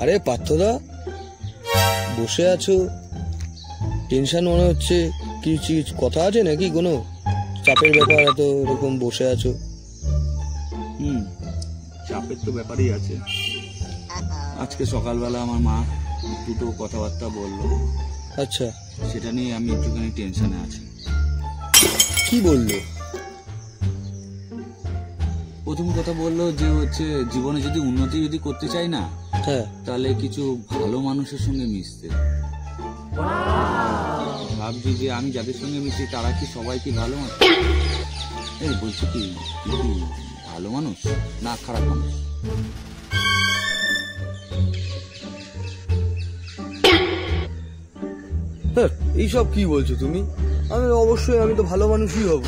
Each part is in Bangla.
আরে পার্থদা, বসে আছো, টেনশন মনে হচ্ছে। কিছু কথা আছে নাকি? কোনো চাপের ব্যাপার? এত এরকম বসে আছো। চাপের তো ব্যাপারই আছে। আজকে সকালবেলা আমার মা দুটো কথাবার্তা বললো। আচ্ছা, সেটা নিয়ে আমি একটুখানি টেনশনে আছি। কি বললো? প্রথম কথা বললো যে হচ্ছে জীবনে যদি উন্নতি যদি করতে চাই না, হ্যাঁ, তাহলে কিছু ভালো মানুষের সঙ্গে মিশতে। ভাবছি যে আমি যাদের সঙ্গে মিশি তারা কি সবাই কি ভালো মানুষ? এই বলছি কি ভালো মানুষ না খারাপ মানুষ? এইসব কি বলছো তুমি? অবশ্যই আমি তো ভালো মানুষই হব।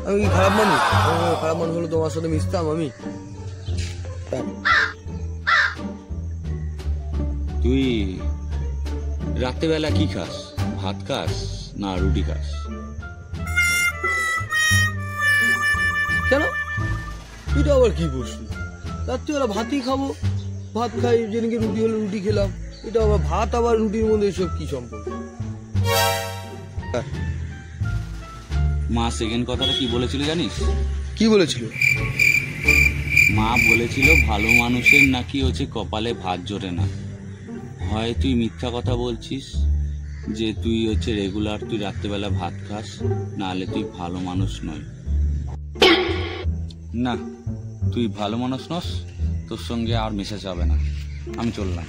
আমি কি খারাপ মানুষ? খারাপ মানুষ হলে তোমার সাথে মিশতাম আমি? তুই রাত্রেবেলা কি খাস? ভাত খাস না রুটি খাস? কেন, এটা আবার কি প্রশ্ন? রাত্রিবেলা ভাতই খাবো, ভাত খাই। যেদিনকে রুটি হলে রুটি খেলাম। এটা আবার ভাত আবার রুটির মধ্যে এসব কি সম্পর্ক? মা সেকেন্ড কথাটা কি বলেছিল জানিস? কি বলেছিল? মা বলেছিল ভালো মানুষের নাকি হচ্ছে কপালে ভাত জোটে না। হয় তুই মিথ্যা কথা বলছিস যে তুই হচ্ছে রেগুলার তুই রাত্রেবেলা ভাত খাস, নাহলে তুই ভালো মানুষ নয়। না, তুই ভালো মানুষ নস, তোর সঙ্গে আর মেশা যাবে না। আমি চললাম।